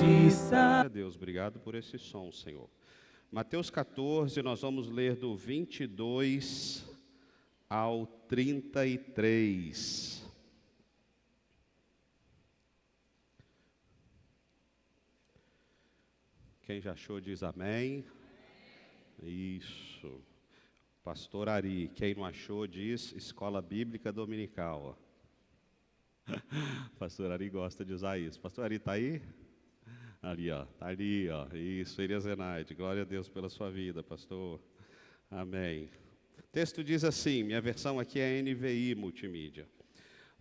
justiça. Deus, obrigado por esse som, Senhor. Mateus 14, nós vamos ler do 22 ao 33. Quem já achou diz amém. Isso. Pastor Ari, quem não achou diz Escola Bíblica Dominical. Pastor Ari gosta de usar isso. Pastor Ari está aí? Ali, ó. Está ali, ó. Isso, Elias Zenaide. Glória a Deus pela sua vida, pastor. Amém. O texto diz assim, minha versão aqui é NVI Multimídia.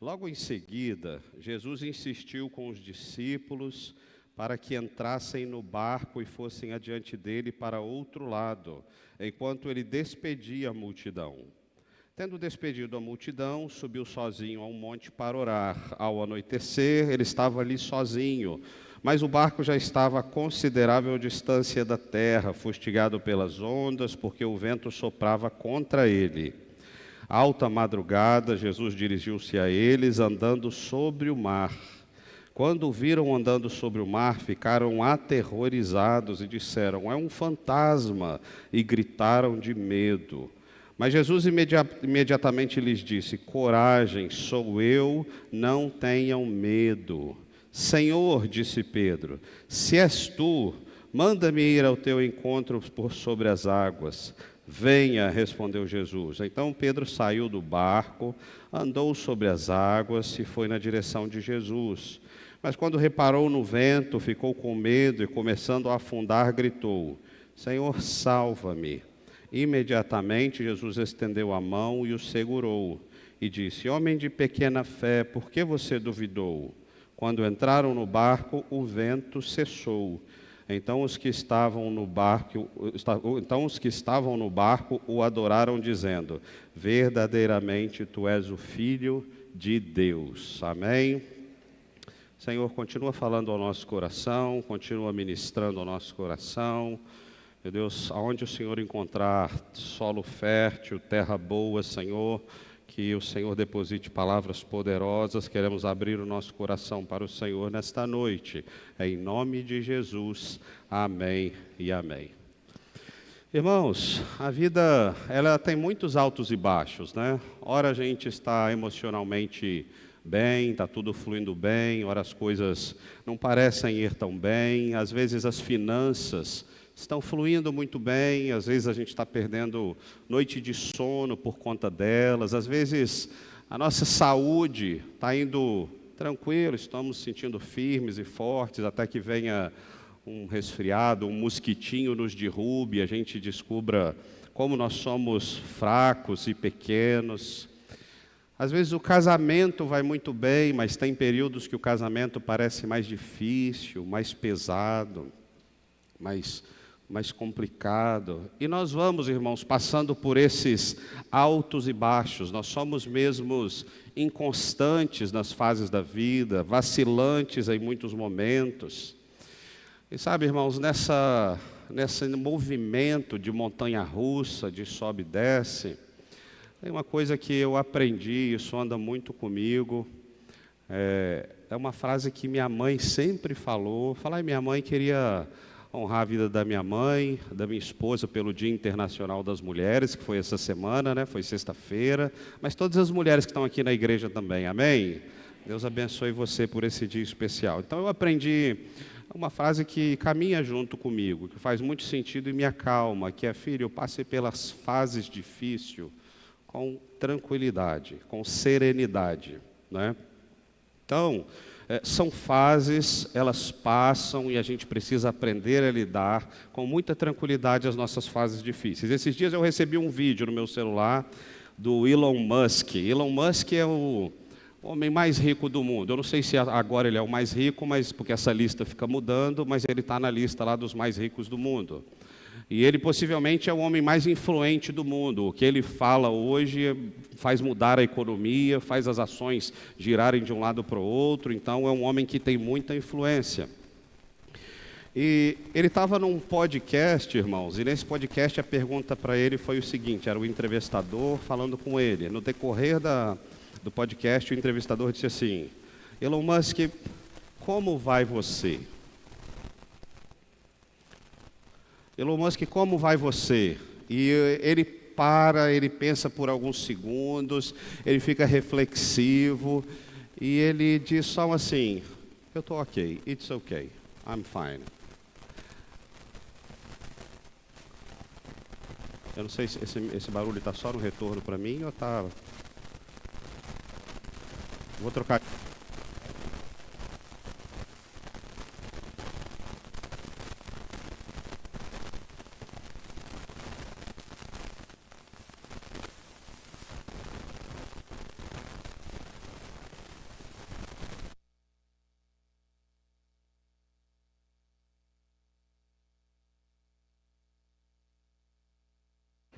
Logo em seguida, Jesus insistiu com os discípulos para que entrassem no barco e fossem adiante dele para outro lado, enquanto ele despedia a multidão. Tendo despedido a multidão, subiu sozinho a um monte para orar. Ao anoitecer, ele estava ali sozinho, mas o barco já estava a considerável distância da terra, fustigado pelas ondas, porque o vento soprava contra ele. Alta madrugada, Jesus dirigiu-se a eles, andando sobre o mar. Quando o viram andando sobre o mar, ficaram aterrorizados e disseram, é um fantasma, e gritaram de medo. Mas Jesus imediatamente lhes disse, coragem, sou eu, não tenham medo. Senhor, disse Pedro, se és tu, manda-me ir ao teu encontro por sobre as águas. Venha, respondeu Jesus. Então Pedro saiu do barco, andou sobre as águas e foi na direção de Jesus. Mas quando reparou no vento, ficou com medo e, começando a afundar, gritou, Senhor, salva-me. Imediatamente Jesus estendeu a mão e o segurou e disse, homem de pequena fé, por que você duvidou? Quando entraram no barco, o vento cessou. Então os que estavam no barco o adoraram, dizendo, verdadeiramente tu és o Filho de Deus. Amém? Senhor, continua falando ao nosso coração, continua ministrando ao nosso coração. Meu Deus, aonde o Senhor encontrar solo fértil, terra boa, Senhor, que o Senhor deposite palavras poderosas. Queremos abrir o nosso coração para o Senhor nesta noite. Em nome de Jesus, amém e amém. Irmãos, a vida, ela tem muitos altos e baixos, né? Ora a gente está emocionalmente bem, está tudo fluindo bem, ora as coisas não parecem ir tão bem, às vezes as finanças estão fluindo muito bem, às vezes a gente está perdendo noite de sono por conta delas, às vezes a nossa saúde está indo tranquilo, estamos sentindo firmes e fortes, até que venha um resfriado, um mosquitinho nos derrube, a gente descubra como nós somos fracos e pequenos. Às vezes o casamento vai muito bem, mas tem períodos que o casamento parece mais difícil, mais pesado, mais complicado. E nós vamos, irmãos, passando por esses altos e baixos. Nós somos mesmos inconstantes nas fases da vida, vacilantes em muitos momentos. E sabe, irmãos, nesse movimento de montanha-russa, de sobe e desce, tem uma coisa que eu aprendi, isso anda muito comigo, é uma frase que minha mãe sempre falou. Minha mãe queria honrar a vida da minha mãe, da minha esposa, pelo Dia Internacional das Mulheres, que foi essa semana, né? Foi sexta-feira, mas todas as mulheres que estão aqui na igreja também, amém? Deus abençoe você por esse dia especial. Então eu aprendi uma frase que caminha junto comigo, que faz muito sentido e me acalma, que é, filho, eu passei pelas fases difíceis com tranquilidade, com serenidade, né? Então, são fases, elas passam e a gente precisa aprender a lidar com muita tranquilidade as nossas fases difíceis. Esses dias eu recebi um vídeo no meu celular do Elon Musk. Elon Musk é o homem mais rico do mundo. Eu não sei se agora ele é o mais rico, mas porque essa lista fica mudando, mas ele está na lista lá dos mais ricos do mundo. E ele possivelmente é o homem mais influente do mundo. O que ele fala hoje faz mudar a economia, faz as ações girarem de um lado para o outro. Então é um homem que tem muita influência. E ele estava num podcast, irmãos, e nesse podcast a pergunta para ele foi o seguinte, era o entrevistador falando com ele. No decorrer do podcast, o entrevistador disse assim, Elon Musk, como vai você? Elon Musk, como vai você? E ele para, ele pensa por alguns segundos, ele fica reflexivo, e ele diz só assim, eu estou ok, it's okay, I'm fine. Eu não sei se esse barulho está só no retorno para mim ou está... Vou trocar.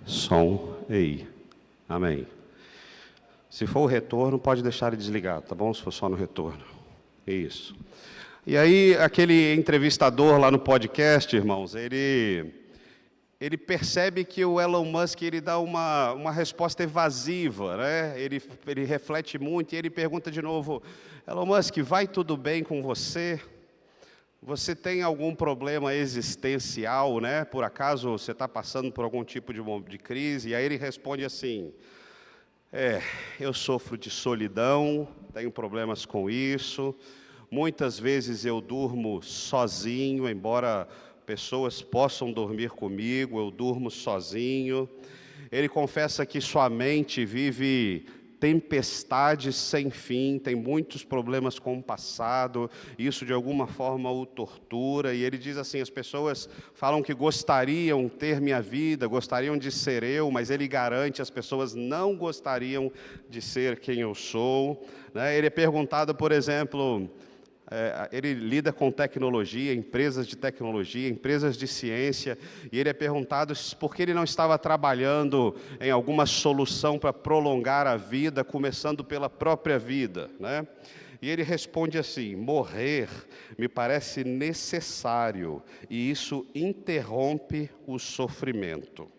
Som, ei, amém. Se for o retorno, pode deixar ele desligado, tá bom? Se for só no retorno. Isso. E aí, aquele entrevistador lá no podcast, irmãos, ele percebe que o Elon Musk ele dá uma resposta evasiva, né? Ele reflete muito e ele pergunta de novo, Elon Musk, vai tudo bem com você? Você tem algum problema existencial, né? Por acaso você está passando por algum tipo de crise? E aí ele responde assim, eu sofro de solidão, tenho problemas com isso, muitas vezes eu durmo sozinho, embora pessoas possam dormir comigo, eu durmo sozinho. Ele confessa que sua mente vive tempestades sem fim, tem muitos problemas com o passado, isso de alguma forma o tortura, e ele diz assim, as pessoas falam que gostariam ter minha vida, gostariam de ser eu, mas ele garante, as pessoas não gostariam de ser quem eu sou, né? Ele é perguntado, por exemplo, ele lida com tecnologia, empresas de tecnologia, empresas de ciência, e ele é perguntado por que ele não estava trabalhando em alguma solução para prolongar a vida, começando pela própria vida, né? E ele responde assim, morrer me parece necessário, e isso interrompe o sofrimento.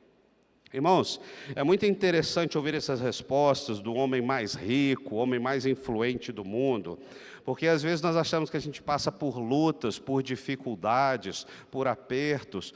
Irmãos, é muito interessante ouvir essas respostas do homem mais rico, o homem mais influente do mundo, porque às vezes nós achamos que a gente passa por lutas, por dificuldades, por apertos,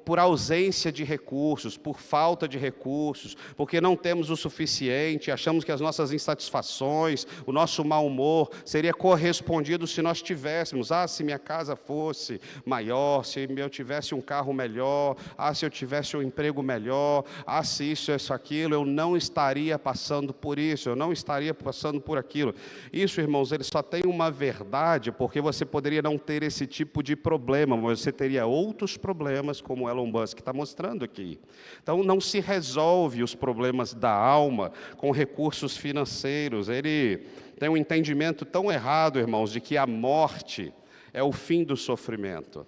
por ausência de recursos, por falta de recursos, porque não temos o suficiente, achamos que as nossas insatisfações, o nosso mau humor seria correspondido se nós tivéssemos, se minha casa fosse maior, se eu tivesse um carro melhor, se eu tivesse um emprego melhor, se isso, aquilo, eu não estaria passando por isso, eu não estaria passando por aquilo. Isso, irmãos, ele só tem uma verdade, porque você poderia não ter esse tipo de problema, mas você teria outros problemas, como o Elon Musk está mostrando aqui. Então, não se resolve os problemas da alma com recursos financeiros. Ele tem um entendimento tão errado, irmãos, de que a morte é o fim do sofrimento.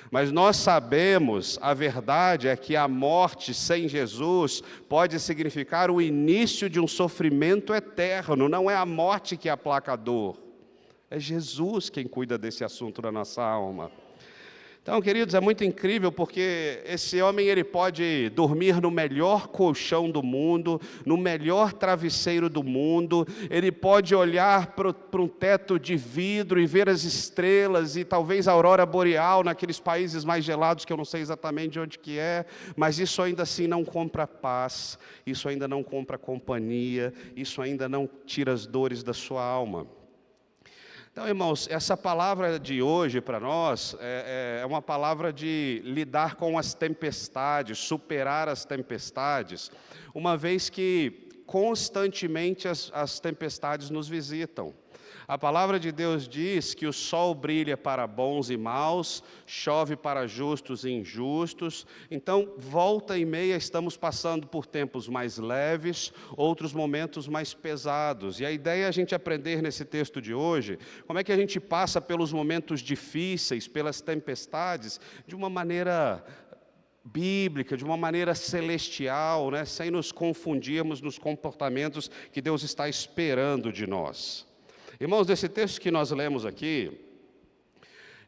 Mas nós sabemos, a verdade é que a morte sem Jesus pode significar o início de um sofrimento eterno, não é a morte que aplaca a dor, é Jesus quem cuida desse assunto da nossa alma. Então, queridos, é muito incrível porque esse homem ele pode dormir no melhor colchão do mundo, no melhor travesseiro do mundo, ele pode olhar para um teto de vidro e ver as estrelas e talvez a aurora boreal naqueles países mais gelados que eu não sei exatamente de onde que é, mas isso ainda assim não compra paz, isso ainda não compra companhia, isso ainda não tira as dores da sua alma. Então, irmãos, essa palavra de hoje para nós é uma palavra de lidar com as tempestades, superar as tempestades, uma vez que constantemente as tempestades nos visitam. A palavra de Deus diz que o sol brilha para bons e maus, chove para justos e injustos. Então, volta e meia, estamos passando por tempos mais leves, outros momentos mais pesados. E a ideia é a gente aprender nesse texto de hoje, como é que a gente passa pelos momentos difíceis, pelas tempestades, de uma maneira bíblica, de uma maneira celestial, né? Sem nos confundirmos nos comportamentos que Deus está esperando de nós. Irmãos, desse texto que nós lemos aqui,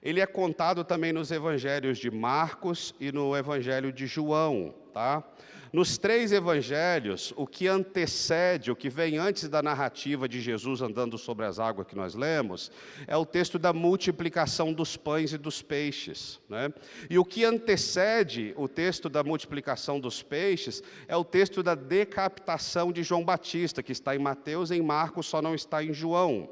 Ele é contado também nos evangelhos de Marcos e no evangelho de João, tá? Nos 3 evangelhos, o que antecede, o que vem antes da narrativa de Jesus andando sobre as águas que nós lemos, é o texto da multiplicação dos pães e dos peixes, né? E o que antecede o texto da multiplicação dos peixes é o texto da decapitação de João Batista, que está em Mateus e em Marcos, só não está em João,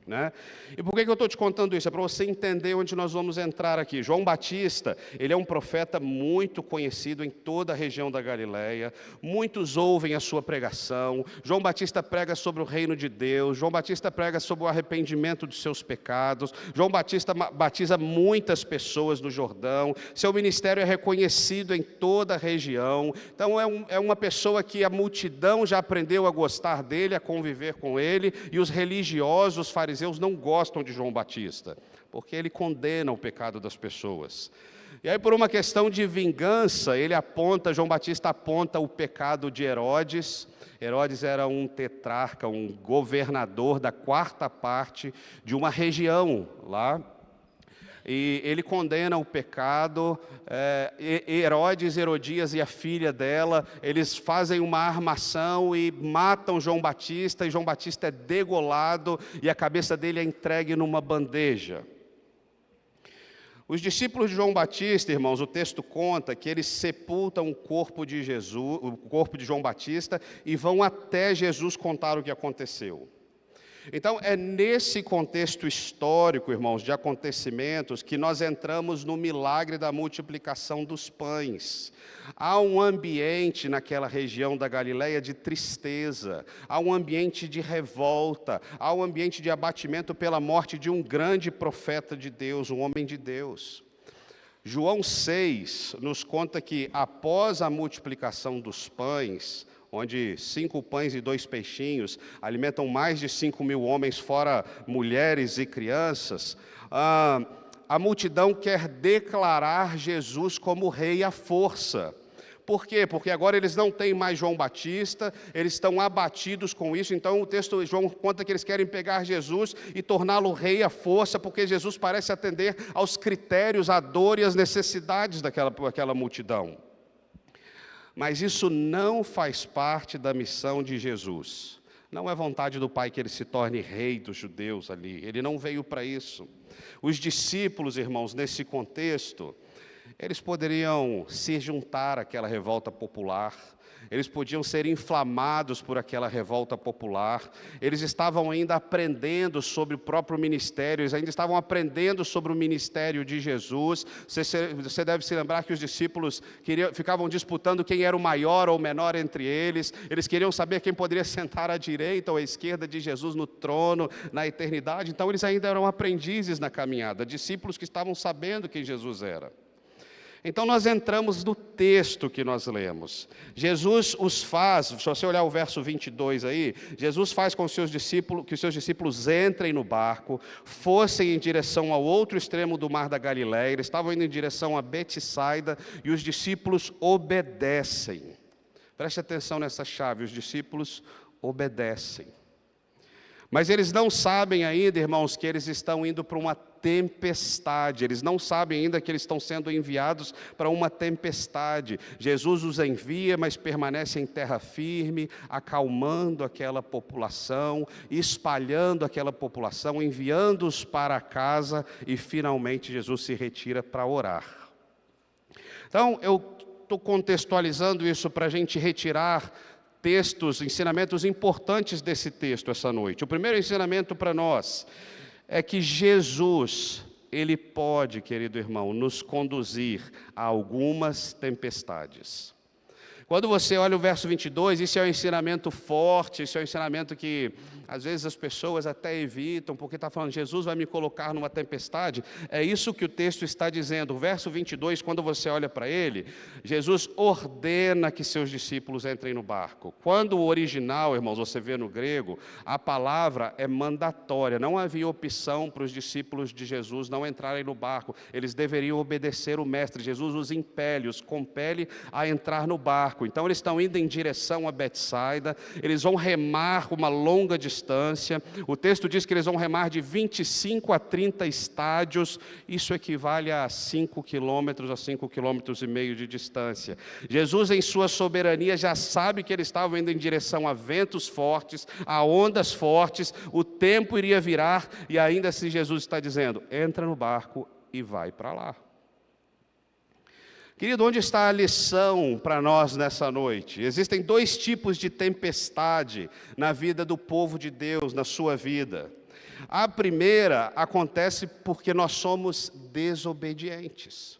né? E por que eu estou te contando isso? É para você entender onde nós vamos entrar aqui. João Batista, ele é um profeta muito conhecido em toda a região da Galileia, muitos ouvem a sua pregação. João Batista prega sobre o reino de Deus, João Batista prega sobre o arrependimento dos seus pecados, João Batista batiza muitas pessoas no Jordão, seu ministério é reconhecido em toda a região. Então é uma pessoa que a multidão já aprendeu a gostar dele, a conviver com ele, e os religiosos, os fariseus, não gostam de João Batista, porque ele condena o pecado das pessoas. E aí, por uma questão de vingança, João Batista aponta o pecado de Herodes. Herodes era um tetrarca, um governador da 4ª parte de uma região lá. E ele condena o pecado. Herodes, Herodias e a filha dela, eles fazem uma armação e matam João Batista, e João Batista é degolado, e a cabeça dele é entregue numa bandeja. Os discípulos de João Batista, irmãos, o texto conta que eles sepultam o corpo de João Batista, e vão até Jesus contar o que aconteceu. Então, é nesse contexto histórico, irmãos, de acontecimentos, que nós entramos no milagre da multiplicação dos pães. Há um ambiente naquela região da Galileia de tristeza, há um ambiente de revolta, há um ambiente de abatimento pela morte de um grande profeta de Deus, um homem de Deus. João 6 nos conta que, após a multiplicação dos pães, onde 5 pães e 2 peixinhos alimentam mais de 5.000 homens, fora mulheres e crianças, a multidão quer declarar Jesus como rei à força. Por quê? Porque agora eles não têm mais João Batista, eles estão abatidos com isso. Então o texto de João conta que eles querem pegar Jesus e torná-lo rei à força, porque Jesus parece atender aos critérios, à dor e às necessidades daquela multidão. Mas isso não faz parte da missão de Jesus. Não é vontade do Pai que ele se torne rei dos judeus ali. Ele não veio para isso. Os discípulos, irmãos, nesse contexto, eles poderiam se juntar àquela revolta popular. Eles podiam ser inflamados por aquela revolta popular. Eles estavam ainda aprendendo sobre o próprio ministério, eles ainda estavam aprendendo sobre o ministério de Jesus. Você deve se lembrar que os discípulos ficavam disputando quem era o maior ou o menor entre eles. Eles queriam saber quem poderia sentar à direita ou à esquerda de Jesus no trono, na eternidade. Então eles ainda eram aprendizes na caminhada, discípulos que estavam sabendo quem Jesus era. Então nós entramos no texto que nós lemos. Jesus os faz, se você olhar o verso 22 aí, Jesus faz com que os seus discípulos entrem no barco, fossem em direção ao outro extremo do mar da Galileia. Eles estavam indo em direção a Betsaida, e os discípulos obedecem. Preste atenção nessa chave, os discípulos obedecem. Mas eles não sabem ainda, irmãos, que eles estão indo para uma tempestade. Eles não sabem ainda que eles estão sendo enviados para uma tempestade. Jesus os envia, mas permanece em terra firme, acalmando aquela população, espalhando aquela população, enviando-os para casa, e finalmente Jesus se retira para orar. Então, eu estou contextualizando isso para a gente retirar ensinamentos importantes desse texto essa noite. O primeiro ensinamento para nós é que Jesus, ele pode, querido irmão, nos conduzir a algumas tempestades. Quando você olha o verso 22, isso é um ensinamento forte, isso é um ensinamento que às vezes as pessoas até evitam, porque está falando, Jesus vai me colocar numa tempestade. É isso que o texto está dizendo. O verso 22, quando você olha para ele, Jesus ordena que seus discípulos entrem no barco. Quando o original, irmãos, você vê no grego, a palavra é mandatória. Não havia opção para os discípulos de Jesus não entrarem no barco. Eles deveriam obedecer o mestre. Jesus os impele, os compele a entrar no barco. barco. Então eles estão indo em direção a Betsaida, eles vão remar uma longa distância. O texto diz que eles vão remar de 25 a 30 estádios, isso equivale a 5 quilômetros, a 5,5 quilômetros de distância. Jesus, em sua soberania, já sabe que eles estavam indo em direção a ventos fortes, a ondas fortes, o tempo iria virar, e ainda assim Jesus está dizendo: entra no barco e vai para lá. Querido, onde está a lição para nós nessa noite? Existem dois tipos de tempestade na vida do povo de Deus, na sua vida. A primeira acontece porque nós somos desobedientes.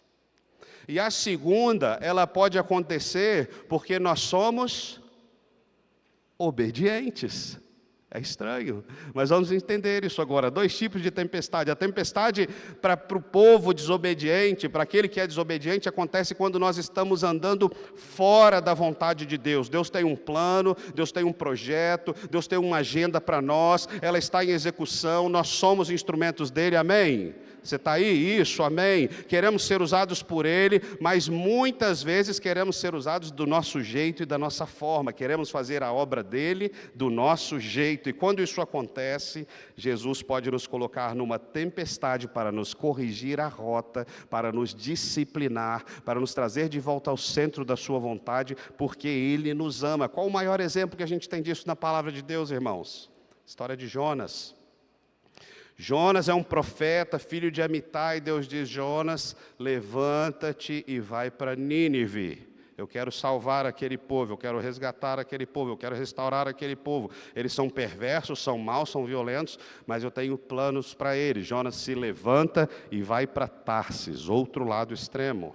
E a segunda, ela pode acontecer porque nós somos obedientes. É estranho, mas vamos entender isso agora. Dois tipos de tempestade. A tempestade para o povo desobediente, para aquele que é desobediente, acontece quando nós estamos andando fora da vontade de Deus. Deus tem um plano, Deus tem um projeto, Deus tem uma agenda para nós, ela está em execução, nós somos instrumentos dele, amém? Você está aí? Isso, amém? Queremos ser usados por Ele, mas muitas vezes queremos ser usados do nosso jeito e da nossa forma. Queremos fazer a obra dEle do nosso jeito. E quando isso acontece, Jesus pode nos colocar numa tempestade para nos corrigir a rota, para nos disciplinar, para nos trazer de volta ao centro da sua vontade, porque Ele nos ama. Qual o maior exemplo que a gente tem disso na palavra de Deus, irmãos? História de Jonas. Jonas é um profeta, filho de Amitai. Deus diz: Jonas, levanta-te e vai para Nínive. Eu quero salvar aquele povo, eu quero resgatar aquele povo, eu quero restaurar aquele povo. Eles são perversos, são maus, são violentos, mas eu tenho planos para eles. Jonas se levanta e vai para Tarsis, outro lado extremo.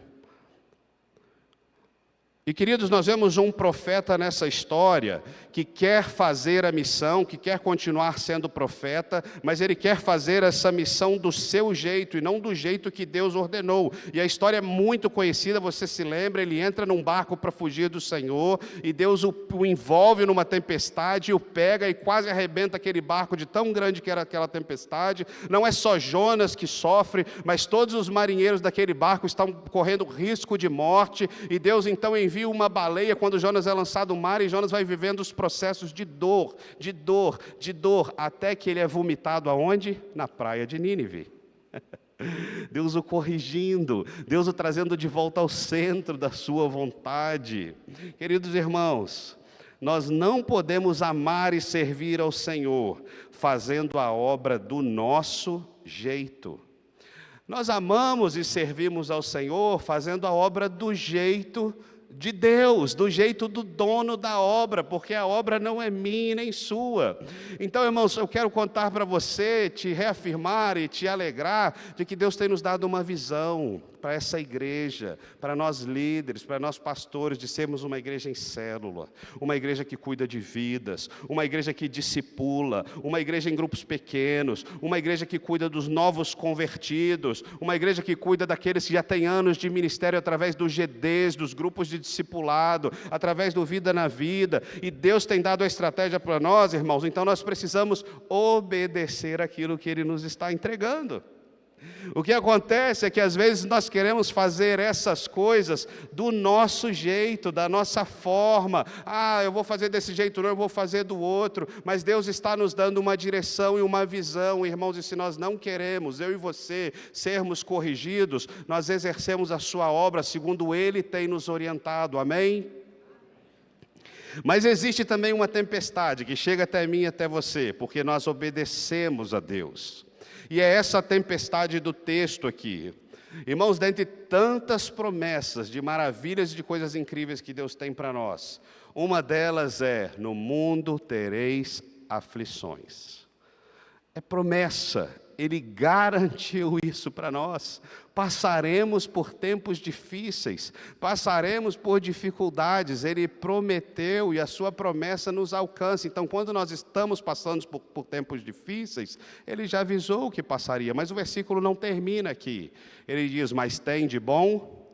E queridos, nós vemos um profeta nessa história que quer fazer a missão, que quer continuar sendo profeta, mas ele quer fazer essa missão do seu jeito e não do jeito que Deus ordenou. E a história é muito conhecida, você se lembra, ele entra num barco para fugir do Senhor e Deus o envolve numa tempestade, o pega e quase arrebenta aquele barco de tão grande que era aquela tempestade. Não é só Jonas que sofre, mas todos os marinheiros daquele barco estão correndo risco de morte, e Deus então envia uma baleia quando Jonas é lançado no mar, e Jonas vai vivendo os processos de dor, até que ele é vomitado aonde? Na praia de Nínive. Deus o corrigindo, Deus o trazendo de volta ao centro da sua vontade. Queridos irmãos, nós não podemos amar e servir ao Senhor fazendo a obra do nosso jeito. Nós amamos e servimos ao Senhor fazendo a obra do jeito de Deus, do jeito do dono da obra, porque a obra não é minha nem sua. Então, irmãos, eu quero contar para você, te reafirmar e te alegrar de que Deus tem nos dado uma visão para essa igreja, para nós líderes, para nós pastores, de sermos uma igreja em célula, uma igreja que cuida de vidas, uma igreja que discipula, uma igreja em grupos pequenos, uma igreja que cuida dos novos convertidos, uma igreja que cuida daqueles que já têm anos de ministério através dos GDs, dos grupos de discipulado, através do Vida na Vida. E Deus tem dado a estratégia para nós, irmãos, então nós precisamos obedecer aquilo que Ele nos está entregando. O que acontece é que às vezes nós queremos fazer essas coisas do nosso jeito, da nossa forma. Eu vou fazer desse jeito, não, eu vou fazer do outro. Mas Deus está nos dando uma direção e uma visão, irmãos, e se nós não queremos, eu e você, sermos corrigidos, nós exercemos a sua obra segundo Ele tem nos orientado, amém? Mas existe também uma tempestade que chega até mim e até você, porque nós obedecemos a Deus. E é essa tempestade do texto aqui. Irmãos, dentre tantas promessas de maravilhas e de coisas incríveis que Deus tem para nós, uma delas é: no mundo tereis aflições. É promessa, Ele garantiu isso para nós. Passaremos por tempos difíceis, passaremos por dificuldades, Ele prometeu e a sua promessa nos alcança. Então, quando nós estamos passando por tempos difíceis, Ele já avisou que passaria, mas o versículo não termina aqui. Ele diz: mas tem de bom,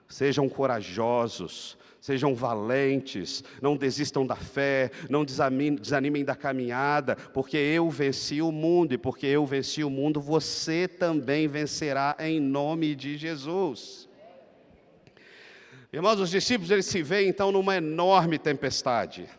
sejam corajosos, sejam valentes, não desistam da fé, não desanimem da caminhada, porque eu venci o mundo, e porque eu venci o mundo, você também vencerá em nome de Jesus. Irmãos, os discípulos eles se veem então numa enorme tempestade,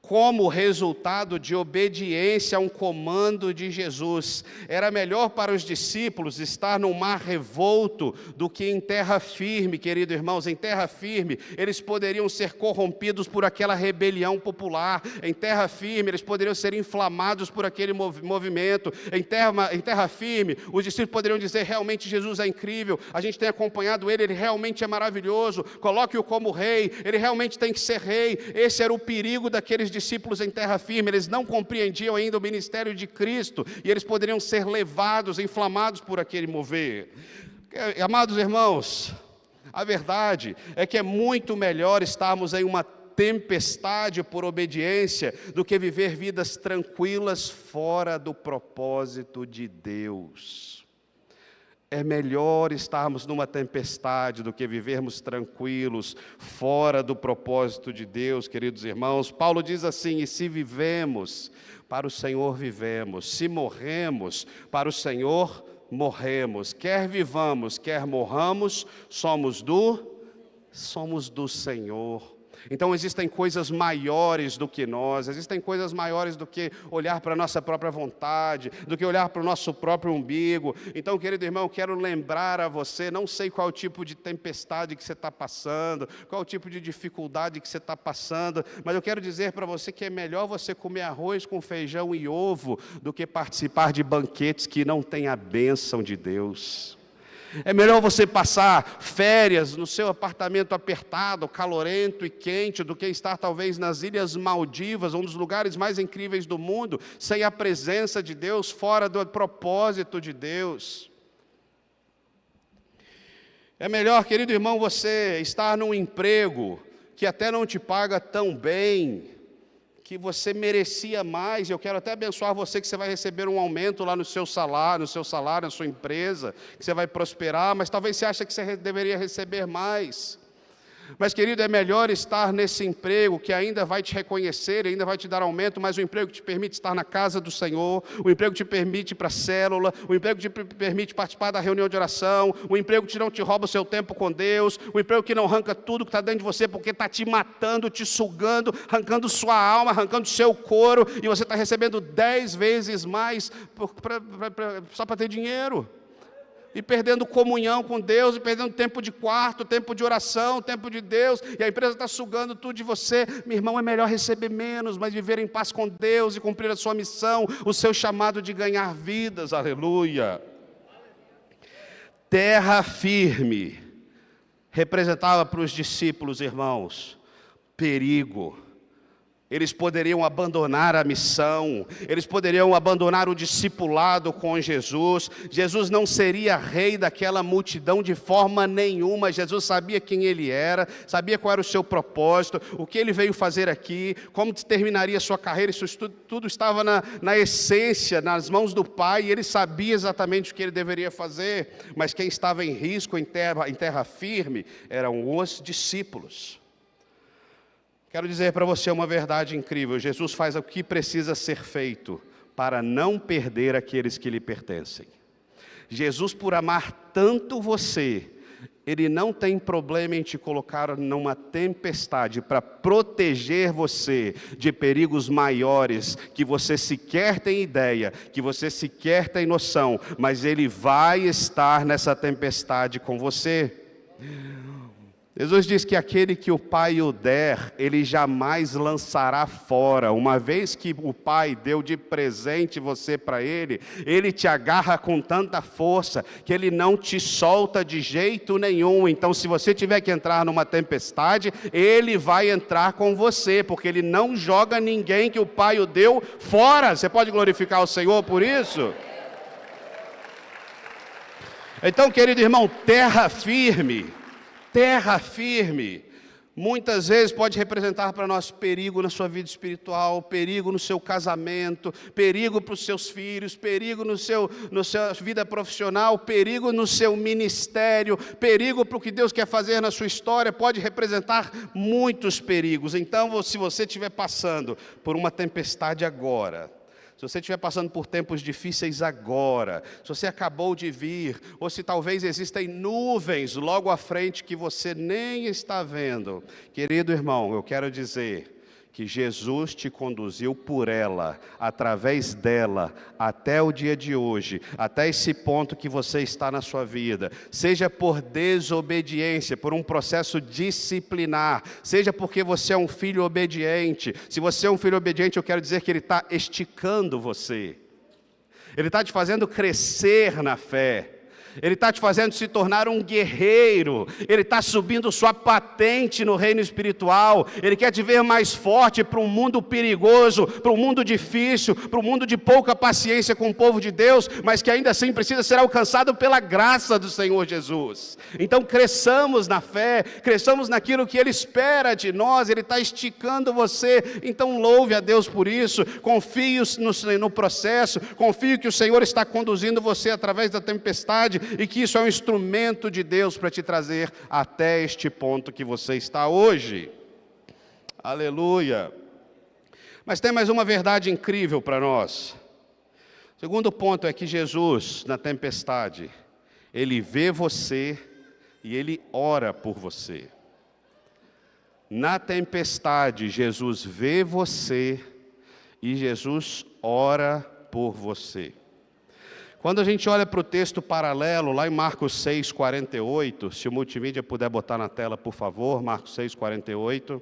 como resultado de obediência a um comando de Jesus. Era melhor para os discípulos estar num mar revolto do que em terra firme, querido irmãos. Em terra firme, eles poderiam ser corrompidos por aquela rebelião popular. Em terra firme, eles poderiam ser inflamados por aquele movimento. Em terra firme, os discípulos poderiam dizer, realmente Jesus é incrível, a gente tem acompanhado ele realmente é maravilhoso, coloque-o como rei, ele realmente tem que ser rei. Esse era o perigo daqueles discípulos em terra firme. Eles não compreendiam ainda o ministério de Cristo, e eles poderiam ser levados, inflamados por aquele mover. Amados irmãos, a verdade é que é muito melhor estarmos em uma tempestade por obediência do que viver vidas tranquilas fora do propósito de Deus. É melhor estarmos numa tempestade do que vivermos tranquilos, fora do propósito de Deus, queridos irmãos. Paulo diz assim: e se vivemos, para o Senhor vivemos, se morremos, para o Senhor morremos. Quer vivamos, quer morramos, somos do Senhor. Então existem coisas maiores do que nós, existem coisas maiores do que olhar para a nossa própria vontade, do que olhar para o nosso próprio umbigo. Então, querido irmão, eu quero lembrar a você, não sei qual tipo de tempestade que você está passando, qual tipo de dificuldade que você está passando, mas eu quero dizer para você que é melhor você comer arroz com feijão e ovo do que participar de banquetes que não têm a bênção de Deus. É melhor você passar férias no seu apartamento apertado, calorento e quente, do que estar talvez nas Ilhas Maldivas, um dos lugares mais incríveis do mundo, sem a presença de Deus, fora do propósito de Deus. É melhor, querido irmão, você estar num emprego que até não te paga tão bem, que você merecia mais. Eu quero até abençoar você que você vai receber um aumento lá no seu salário, na sua empresa, que você vai prosperar, mas talvez você ache que você deveria receber mais. Mas, querido, é melhor estar nesse emprego que ainda vai te reconhecer, ainda vai te dar aumento, mas o emprego que te permite estar na casa do Senhor, o emprego que te permite ir para a célula, o emprego que te permite participar da reunião de oração, o emprego que não te rouba o seu tempo com Deus, o emprego que não arranca tudo que está dentro de você porque está te matando, te sugando, arrancando sua alma, arrancando seu couro, e você está recebendo 10 vezes mais só para ter dinheiro. E perdendo comunhão com Deus, e perdendo tempo de quarto, tempo de oração, tempo de Deus, e a empresa está sugando tudo de você. Meu irmão, é melhor receber menos, mas viver em paz com Deus e cumprir a sua missão, o seu chamado de ganhar vidas, aleluia. Terra firme representava para os discípulos, irmãos, perigo. Eles poderiam abandonar a missão, eles poderiam abandonar o discipulado com Jesus. Jesus não seria rei daquela multidão de forma nenhuma. Jesus sabia quem ele era, sabia qual era o seu propósito, o que ele veio fazer aqui, como terminaria a sua carreira. Isso tudo estava na essência, nas mãos do Pai, e ele sabia exatamente o que ele deveria fazer. Mas quem estava em risco, em terra firme, eram os discípulos. Quero dizer para você uma verdade incrível: Jesus faz o que precisa ser feito para não perder aqueles que lhe pertencem. Jesus, por amar tanto você, Ele não tem problema em te colocar numa tempestade para proteger você de perigos maiores que você sequer tem ideia, que você sequer tem noção, mas Ele vai estar nessa tempestade com você. Jesus diz que aquele que o Pai o der, Ele jamais lançará fora. Uma vez que o Pai deu de presente você para Ele, Ele te agarra com tanta força que Ele não te solta de jeito nenhum. Então, se você tiver que entrar numa tempestade, Ele vai entrar com você, porque Ele não joga ninguém que o Pai o deu fora. Você pode glorificar o Senhor por isso? Então, querido irmão, terra firme, muitas vezes pode representar para nós perigo na sua vida espiritual, perigo no seu casamento, perigo para os seus filhos, perigo na sua vida profissional, perigo no seu ministério, perigo para o que Deus quer fazer na sua história. Pode representar muitos perigos. Então, se você estiver passando por uma tempestade agora, Se você estiver passando por tempos difíceis agora, se você acabou de vir, ou se talvez existem nuvens logo à frente que você nem está vendo, querido irmão, eu quero dizer que Jesus te conduziu por ela, através dela, até o dia de hoje, até esse ponto que você está na sua vida, seja por desobediência, por um processo disciplinar, seja porque você é um filho obediente. Se você é um filho obediente, eu quero dizer que Ele está esticando você, Ele está te fazendo crescer na fé, Ele está te fazendo se tornar um guerreiro, Ele está subindo sua patente no reino espiritual, Ele quer te ver mais forte para um mundo perigoso, para um mundo difícil, para um mundo de pouca paciência com o povo de Deus, mas que ainda assim precisa ser alcançado pela graça do Senhor Jesus. Então cresçamos na fé, cresçamos naquilo que Ele espera de nós, Ele está esticando você, então louve a Deus por isso, confie no processo, confie que o Senhor está conduzindo você através da tempestade, e que isso é um instrumento de Deus para te trazer até este ponto que você está hoje. Aleluia! Mas tem mais uma verdade incrível para nós. O segundo ponto é que Jesus, na tempestade, Ele vê você e Ele ora por você. Na tempestade, Jesus vê você e Jesus ora por você. Quando a gente olha para o texto paralelo, lá em Marcos 6, 48, se o multimídia puder botar na tela, por favor, Marcos 6, 48.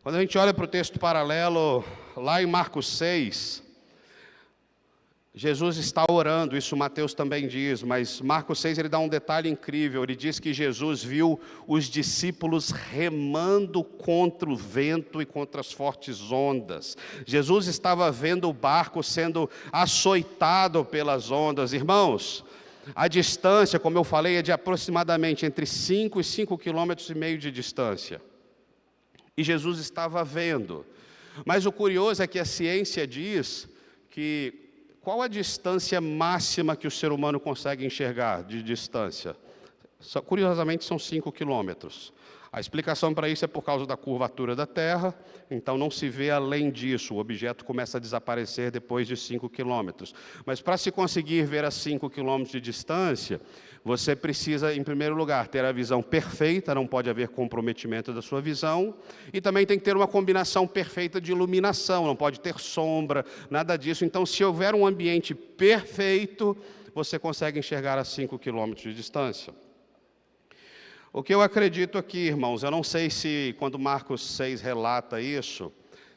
Quando a gente olha para o texto paralelo, lá em Marcos 6, Jesus está orando, isso Mateus também diz, mas Marcos 6 ele dá um detalhe incrível, ele diz que Jesus viu os discípulos remando contra o vento e contra as fortes ondas. Jesus estava vendo o barco sendo açoitado pelas ondas. Irmãos, a distância, como eu falei, é de aproximadamente entre 5 e 5,5 km de distância. E Jesus estava vendo. Mas o curioso é que a ciência diz que qual a distância máxima que o ser humano consegue enxergar de distância? Curiosamente, são 5 quilômetros. A explicação para isso é por causa da curvatura da Terra, então não se vê além disso, o objeto começa a desaparecer depois de 5 quilômetros. Mas para se conseguir ver a 5 quilômetros de distância, você precisa, em primeiro lugar, ter a visão perfeita, não pode haver comprometimento da sua visão, e também tem que ter uma combinação perfeita de iluminação, não pode ter sombra, nada disso. Então, se houver um ambiente perfeito, você consegue enxergar a 5 quilômetros de distância. O que eu acredito aqui, irmãos, eu não sei se quando Marcos 6 relata isso,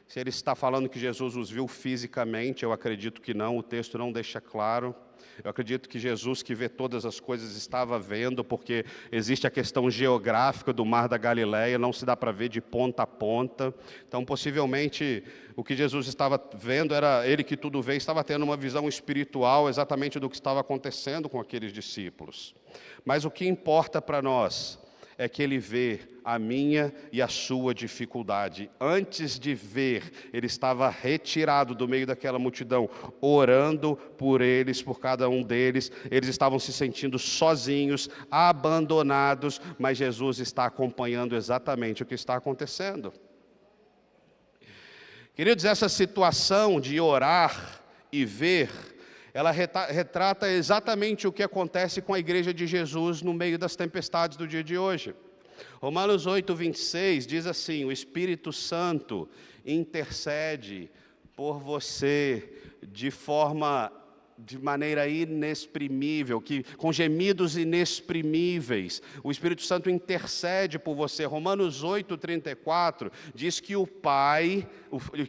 se ele está falando que Jesus os viu fisicamente, eu acredito que não, o texto não deixa claro. Eu acredito que Jesus, que vê todas as coisas, estava vendo, porque existe a questão geográfica do Mar da Galileia, não se dá para ver de ponta a ponta. Então, possivelmente, o que Jesus estava vendo era, Ele que tudo vê, estava tendo uma visão espiritual exatamente do que estava acontecendo com aqueles discípulos. Mas o que importa para nós é que Ele vê a minha e a sua dificuldade. Antes de ver, Ele estava retirado do meio daquela multidão, orando por eles, por cada um deles. Eles estavam se sentindo sozinhos, abandonados, mas Jesus está acompanhando exatamente o que está acontecendo. Queridos, essa situação de orar e ver, ela retrata exatamente o que acontece com a igreja de Jesus no meio das tempestades do dia de hoje. Romanos 8, 26 diz assim: o Espírito Santo intercede por você de maneira inexprimível, com gemidos inexprimíveis. O Espírito Santo intercede por você. Romanos 8, 34 diz que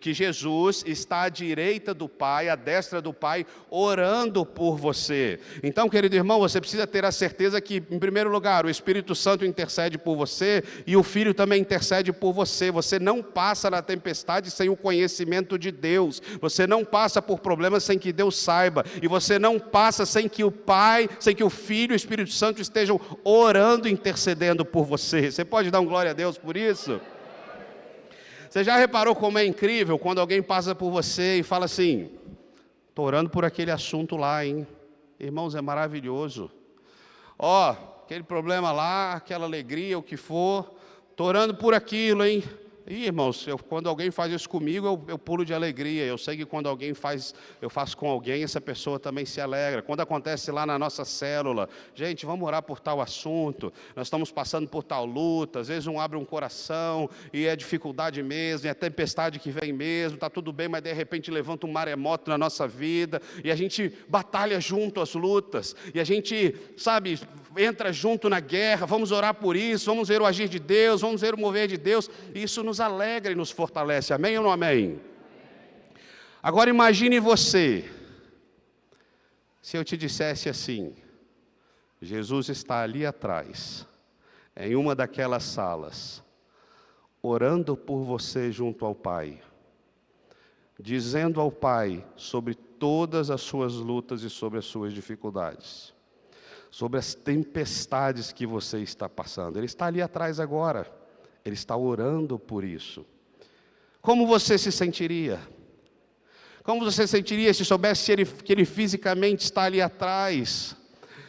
que Jesus está à direita do Pai, à destra do Pai, orando por você. Então, querido irmão, você precisa ter a certeza que, em primeiro lugar, o Espírito Santo intercede por você e o Filho também intercede por você. Você não passa na tempestade sem o conhecimento de Deus. Você não passa por problemas sem que Deus saiba. E você não passa sem que o Pai, sem que o Filho e o Espírito Santo estejam orando, intercedendo por você. Você pode dar um glória a Deus por isso? Você já reparou como é incrível quando alguém passa por você e fala assim: estou orando por aquele assunto lá, hein? Irmãos, é maravilhoso. Aquele problema lá, aquela alegria, o que for, estou orando por aquilo, hein? Ih, irmãos, quando alguém faz isso comigo, eu pulo de alegria. Eu sei que quando alguém faz, eu faço com alguém, essa pessoa também se alegra. Quando acontece lá na nossa célula, gente, vamos orar por tal assunto. Nós estamos passando por tal luta. Às vezes um abre um coração e é dificuldade mesmo, é tempestade que vem mesmo, está tudo bem, mas de repente levanta um maremoto na nossa vida e a gente batalha junto as lutas. E a gente, sabe, entra junto na guerra. Vamos orar por isso, vamos ver o agir de Deus, vamos ver o mover de Deus. E isso nos alegra e nos fortalece, amém ou não amém? Agora imagine você, se eu te dissesse assim: Jesus está ali atrás, em uma daquelas salas, orando por você junto ao Pai, dizendo ao Pai sobre todas as suas lutas e sobre as suas dificuldades, sobre as tempestades que você está passando. Ele está ali atrás agora. Ele está orando por isso. Como você se sentiria? Como você se sentiria se soubesse que ele fisicamente está ali atrás?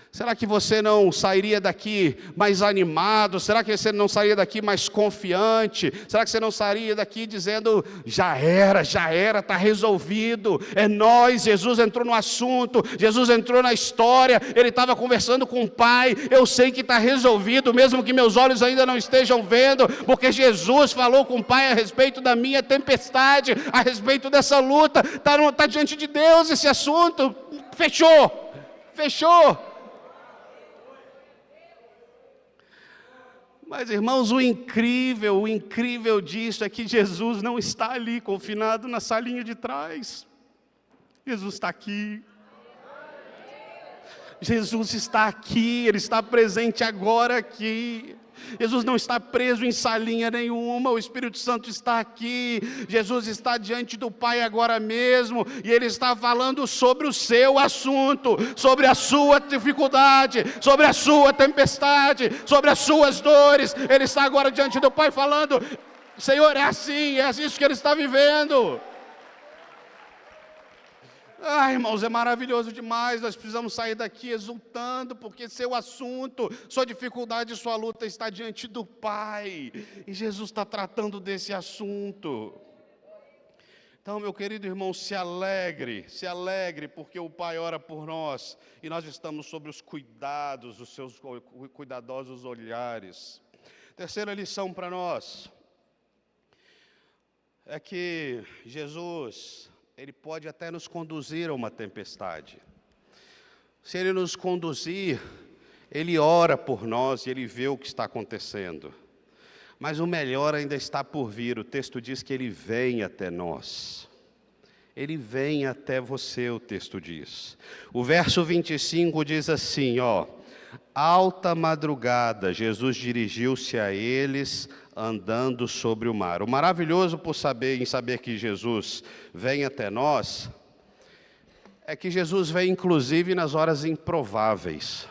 Será que você não sairia daqui mais animado? Será que você não sairia daqui mais confiante? Será que você não sairia daqui dizendo, já era, está resolvido, é nós, Jesus entrou no assunto, Jesus entrou na história, Ele estava conversando com o Pai, eu sei que está resolvido, mesmo que meus olhos ainda não estejam vendo, porque Jesus falou com o Pai a respeito da minha tempestade, a respeito dessa luta, está diante de Deus esse assunto, fechou. Mas, irmãos, o incrível disso é que Jesus não está ali confinado na salinha de trás. Jesus está aqui. Jesus está aqui, Ele está presente agora aqui. Jesus não está preso em salinha nenhuma, o Espírito Santo está aqui, Jesus está diante do Pai agora mesmo, e Ele está falando sobre o seu assunto, sobre a sua dificuldade, sobre a sua tempestade, sobre as suas dores. Ele está agora diante do Pai falando, Senhor, é assim, é isso que Ele está vivendo. Irmãos, é maravilhoso demais, nós precisamos sair daqui exultando, porque seu assunto, sua dificuldade, sua luta está diante do Pai, e Jesus está tratando desse assunto. Então, meu querido irmão, se alegre, porque o Pai ora por nós, e nós estamos sob os cuidados, os seus cuidadosos olhares. Terceira lição para nós, é que Jesus, Ele pode até nos conduzir a uma tempestade. Se Ele nos conduzir, Ele ora por nós e Ele vê o que está acontecendo. Mas o melhor ainda está por vir. O texto diz que Ele vem até nós. Ele vem até você, o texto diz. O verso 25 diz assim, alta madrugada, Jesus dirigiu-se a eles, andando sobre o mar. O maravilhoso em saber que Jesus vem até nós, é que Jesus vem inclusive nas horas improváveis.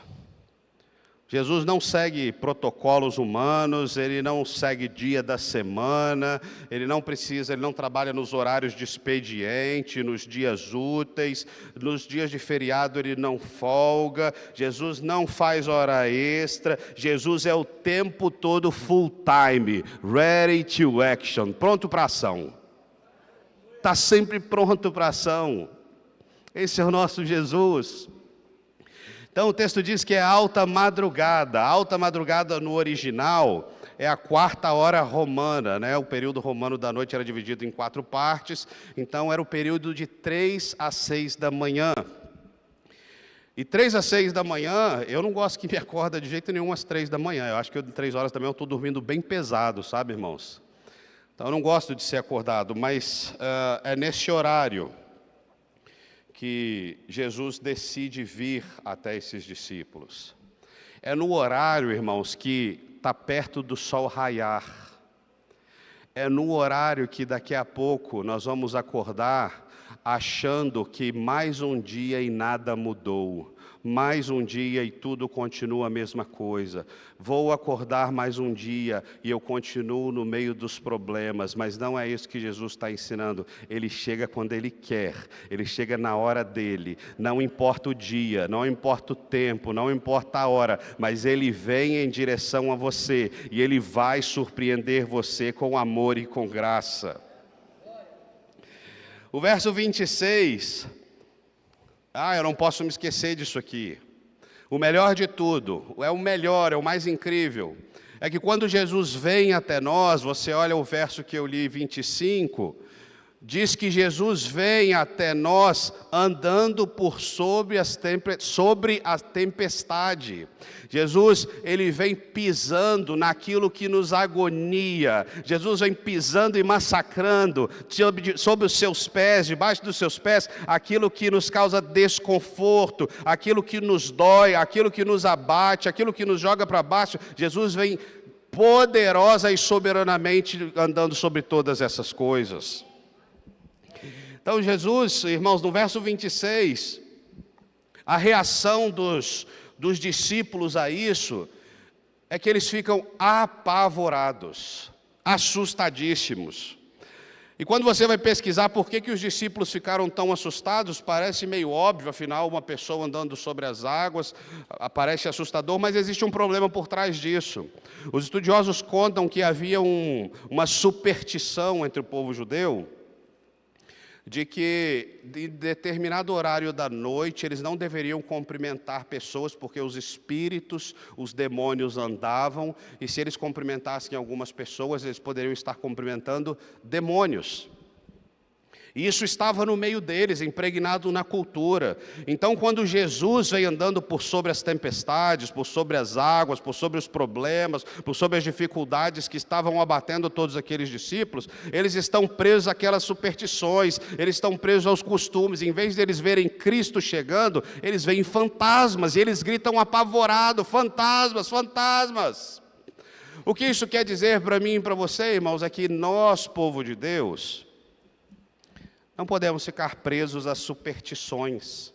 Jesus não segue protocolos humanos, Ele não segue dia da semana, Ele não trabalha nos horários de expediente, nos dias úteis, nos dias de feriado Ele não folga, Jesus não faz hora extra, Jesus é o tempo todo full time, ready to action, pronto para ação. Está sempre pronto para ação. Esse é o nosso Jesus. Então o texto diz que é alta madrugada no original é a 4ª romana, né? O período romano da noite era dividido em 4 partes, então era o período de 3 às 6 da manhã. E 3 às 6 da manhã, eu não gosto que me acorda de jeito nenhum às 3 da manhã, eu acho que 3 horas também eu estou dormindo bem pesado, sabe, irmãos? Então eu não gosto de ser acordado, mas é nesse horário que Jesus decide vir até esses discípulos. É no horário, irmãos, que está perto do sol raiar. É no horário que daqui a pouco nós vamos acordar achando que mais um dia e nada mudou. mais um dia e tudo continua a mesma coisa. Vou acordar mais um dia e eu continuo no meio dos problemas, mas não é isso que Jesus está ensinando. Ele chega quando Ele quer, Ele chega na hora dEle, não importa o dia, não importa o tempo, não importa a hora, mas Ele vem em direção a você e Ele vai surpreender você com amor e com graça. O verso 26... eu não posso me esquecer disso aqui. O melhor de tudo, é o melhor, é o mais incrível, é que quando Jesus vem até nós, você olha o verso que eu li, 25, diz que Jesus vem até nós andando por sobre a tempestade. Jesus, Ele vem pisando naquilo que nos agonia. Jesus vem pisando e massacrando sobre os seus pés, debaixo dos seus pés, aquilo que nos causa desconforto, aquilo que nos dói, aquilo que nos abate, aquilo que nos joga para baixo. Jesus vem poderosa e soberanamente andando sobre todas essas coisas. Então Jesus, irmãos, no verso 26, a reação dos discípulos a isso é que eles ficam apavorados, assustadíssimos. E quando você vai pesquisar por que os discípulos ficaram tão assustados, parece meio óbvio, afinal, uma pessoa andando sobre as águas, parece assustador, mas existe um problema por trás disso. Os estudiosos contam que havia uma superstição entre o povo judeu, de que em determinado horário da noite eles não deveriam cumprimentar pessoas, porque os espíritos, os demônios andavam, e se eles cumprimentassem algumas pessoas, eles poderiam estar cumprimentando demônios. E isso estava no meio deles, impregnado na cultura. Então, quando Jesus vem andando por sobre as tempestades, por sobre as águas, por sobre os problemas, por sobre as dificuldades que estavam abatendo todos aqueles discípulos, eles estão presos àquelas superstições, eles estão presos aos costumes. Em vez de eles verem Cristo chegando, eles veem fantasmas, e eles gritam apavorado: fantasmas, fantasmas! O que isso quer dizer para mim e para você, irmãos, é que nós, povo de Deus, não podemos ficar presos a superstições,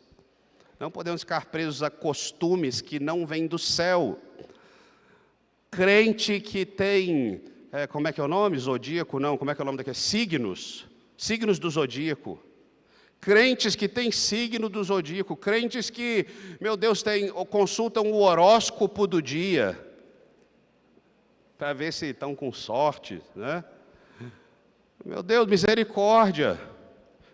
não podemos ficar presos a costumes que não vêm do céu. Crente que tem, como é que é o nome? Zodíaco? Não, como é que é o nome daquele? Signos do zodíaco. Crentes que têm signo do zodíaco, crentes que, meu Deus, consultam o horóscopo do dia, para ver se estão com sorte, né? Meu Deus, misericórdia.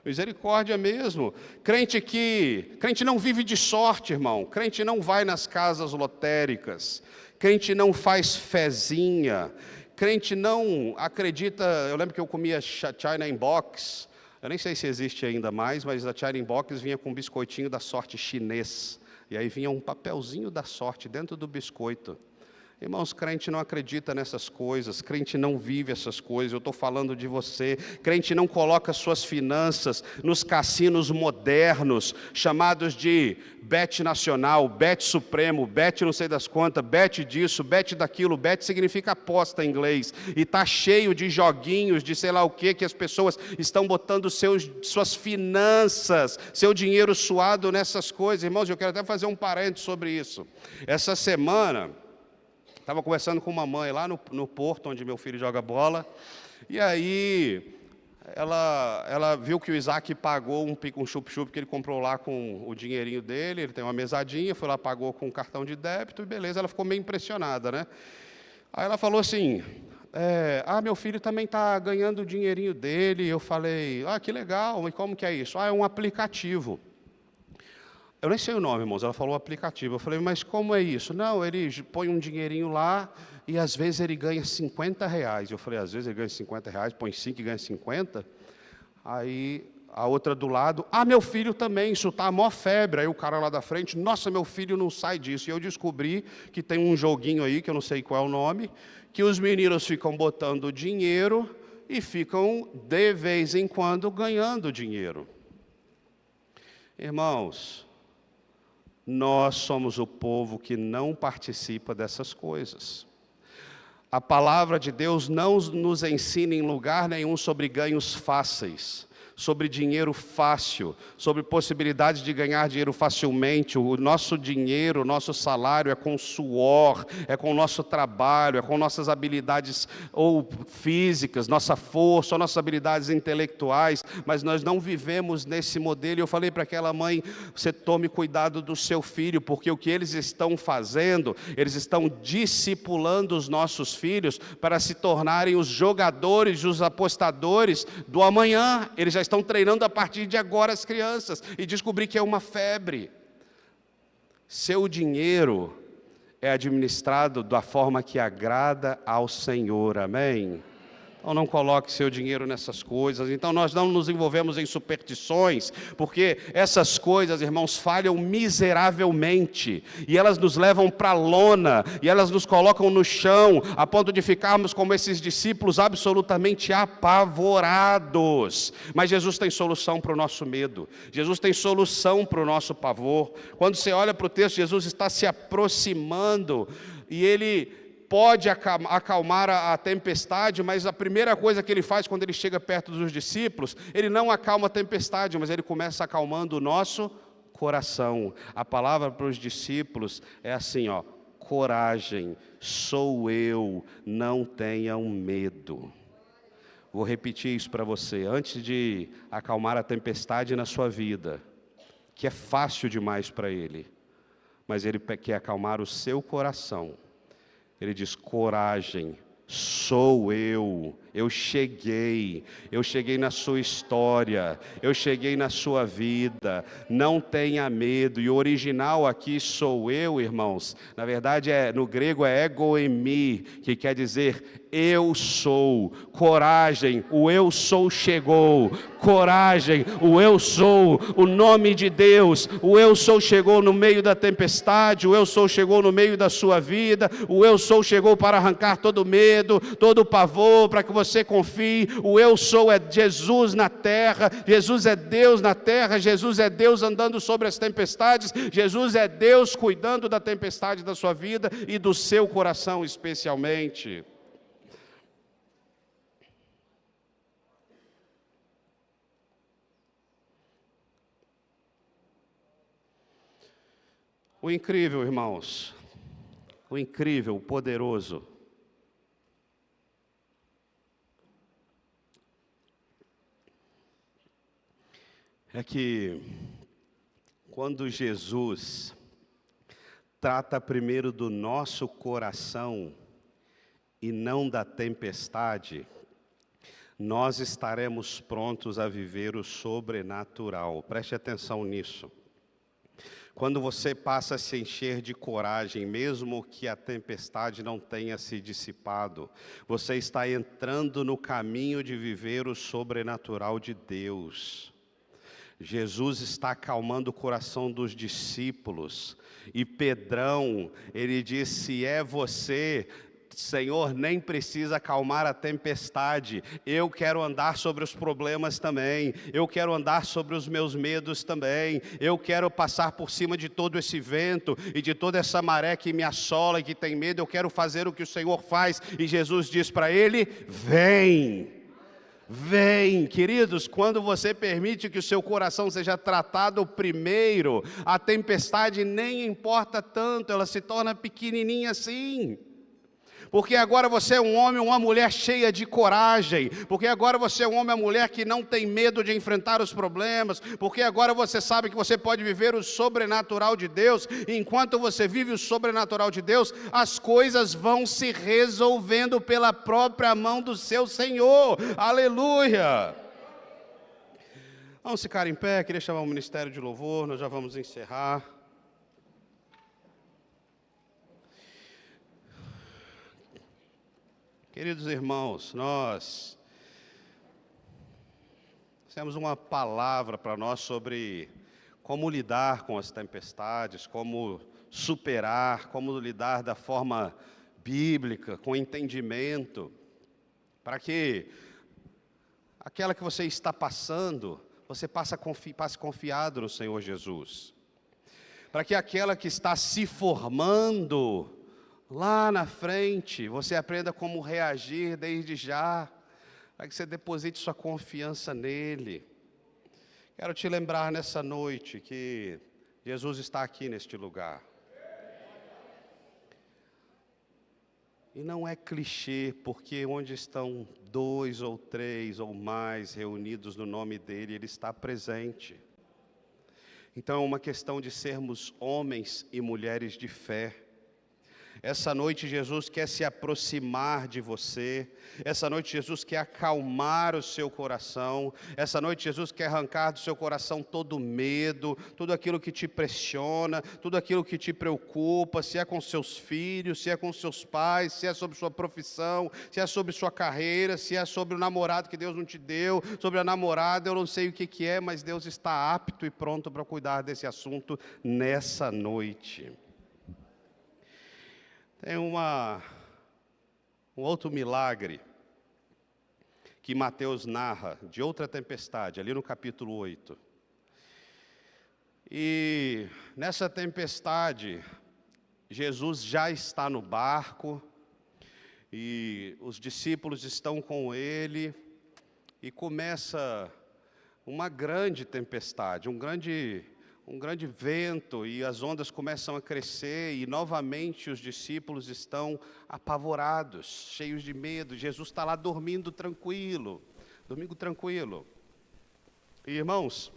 Misericórdia mesmo. Crente não vive de sorte, irmão. Crente não vai nas casas lotéricas. Crente não faz fezinha. Crente não acredita. Eu lembro que eu comia China Box. Eu nem sei se existe ainda mais, mas a China Box vinha com um biscoitinho da sorte chinês. E aí vinha um papelzinho da sorte dentro do biscoito. Irmãos, crente não acredita nessas coisas, crente não vive essas coisas, eu estou falando de você. Crente não coloca suas finanças nos cassinos modernos, chamados de Bet Nacional, Bet Supremo, Bet não sei das quantas, Bet disso, Bet daquilo. Bet significa aposta em inglês, e está cheio de joguinhos, de sei lá o que as pessoas estão botando suas finanças, seu dinheiro suado nessas coisas. Irmãos, eu quero até fazer um parênteses sobre isso. Essa semana estava conversando com uma mãe lá no Porto, onde meu filho joga bola, e aí ela viu que o Isaac pagou um chup-chup que ele comprou lá com o dinheirinho dele, ele tem uma mesadinha, foi lá, pagou com um cartão de débito, e beleza, ela ficou meio impressionada, né? Aí ela falou assim, meu filho também está ganhando o dinheirinho dele. Eu falei, que legal, e como que é isso? É um aplicativo. Eu nem sei o nome, irmãos, ela falou aplicativo. Eu falei, mas como é isso? Não, ele põe um dinheirinho lá e às vezes ele ganha R$50. Eu falei, às vezes ele ganha R$50, põe 5 e ganha 50. Aí a outra do lado, meu filho também, isso está a maior febre. Aí o cara lá da frente, nossa, meu filho não sai disso. E eu descobri que tem um joguinho aí, que eu não sei qual é o nome, que os meninos ficam botando dinheiro e ficam, de vez em quando, ganhando dinheiro. Irmãos, nós somos o povo que não participa dessas coisas. A palavra de Deus não nos ensina em lugar nenhum sobre ganhos fáceis, sobre dinheiro fácil, sobre possibilidade de ganhar dinheiro facilmente. O nosso dinheiro, o nosso salário é com suor, é com o nosso trabalho, é com nossas habilidades ou físicas, nossa força, ou nossas habilidades intelectuais, mas nós não vivemos nesse modelo. Eu falei para aquela mãe, você tome cuidado do seu filho, porque o que eles estão fazendo, eles estão discipulando os nossos filhos para se tornarem os jogadores, os apostadores do amanhã. Eles já estão treinando a partir de agora as crianças, e descobri que é uma febre. Seu dinheiro é administrado da forma que agrada ao Senhor, amém? Então não coloque seu dinheiro nessas coisas. Então nós não nos envolvemos em superstições, porque essas coisas, irmãos, falham miseravelmente, e elas nos levam para a lona, e elas nos colocam no chão, a ponto de ficarmos como esses discípulos absolutamente apavorados. Mas Jesus tem solução para o nosso medo, Jesus tem solução para o nosso pavor. Quando você olha para o texto, Jesus está se aproximando, e Ele pode acalmar a tempestade, mas a primeira coisa que Ele faz quando Ele chega perto dos discípulos, Ele não acalma a tempestade, mas Ele começa acalmando o nosso coração. A palavra para os discípulos é assim, ó: coragem, sou eu, não tenham medo. Vou repetir isso para você, antes de acalmar a tempestade na sua vida, que é fácil demais para Ele, mas Ele quer acalmar o seu coração. Ele diz: coragem, sou eu cheguei na sua história, eu cheguei na sua vida, não tenha medo. E o original aqui, sou eu, irmãos, na verdade no grego é egoemi, que quer dizer eu sou. Coragem, o eu sou chegou. Coragem, o eu sou, o nome de Deus, o eu sou chegou no meio da tempestade, o eu sou chegou no meio da sua vida, o eu sou chegou para arrancar todo medo, todo pavor, para que você confie. O eu sou é Jesus na terra, Jesus é Deus na terra, Jesus é Deus andando sobre as tempestades, Jesus é Deus cuidando da tempestade da sua vida e do seu coração especialmente. O incrível, irmãos, o incrível, o poderoso, é que quando Jesus trata primeiro do nosso coração e não da tempestade, nós estaremos prontos a viver o sobrenatural. Preste atenção nisso. Quando você passa a se encher de coragem, mesmo que a tempestade não tenha se dissipado, você está entrando no caminho de viver o sobrenatural de Deus. Jesus está acalmando o coração dos discípulos, e Pedrão, ele disse: se é você, Senhor, nem precisa acalmar a tempestade, eu quero andar sobre os problemas também, eu quero andar sobre os meus medos também, eu quero passar por cima de todo esse vento e de toda essa maré que me assola e que tem medo, eu quero fazer o que o Senhor faz. E Jesus diz para ele: vem. Vem, queridos, quando você permite que o seu coração seja tratado primeiro, a tempestade nem importa tanto, ela se torna pequenininha assim. Porque agora você é um homem ou uma mulher cheia de coragem, porque agora você é um homem ou uma mulher que não tem medo de enfrentar os problemas, porque agora você sabe que você pode viver o sobrenatural de Deus, e enquanto você vive o sobrenatural de Deus, as coisas vão se resolvendo pela própria mão do seu Senhor, aleluia! Vamos ficar em pé, queria chamar o Ministério de Louvor, nós já vamos encerrar. Queridos irmãos, nós temos uma palavra para nós sobre como lidar com as tempestades, como superar, como lidar da forma bíblica, com entendimento, para que aquela que você está passando, você passe confiado no Senhor Jesus. Para que aquela que está se formando lá na frente, você aprenda como reagir desde já, para que você deposite sua confiança nele. Quero te lembrar nessa noite que Jesus está aqui neste lugar. E não é clichê, porque onde estão 2 ou 3 ou mais reunidos no nome dEle, Ele está presente. Então é uma questão de sermos homens e mulheres de fé. Essa noite Jesus quer se aproximar de você. Essa noite Jesus quer acalmar o seu coração. Essa noite Jesus quer arrancar do seu coração todo medo, tudo aquilo que te pressiona, tudo aquilo que te preocupa, se é com seus filhos, se é com seus pais, se é sobre sua profissão, se é sobre sua carreira, se é sobre o namorado que Deus não te deu, sobre a namorada, eu não sei o que é, mas Deus está apto e pronto para cuidar desse assunto nessa noite. Tem um outro milagre que Mateus narra, de outra tempestade, ali no capítulo 8. E nessa tempestade, Jesus já está no barco, e os discípulos estão com ele, e começa uma grande tempestade, um grande vento, e as ondas começam a crescer, e novamente os discípulos estão apavorados, cheios de medo. Jesus está lá dormindo tranquilo. E, irmãos,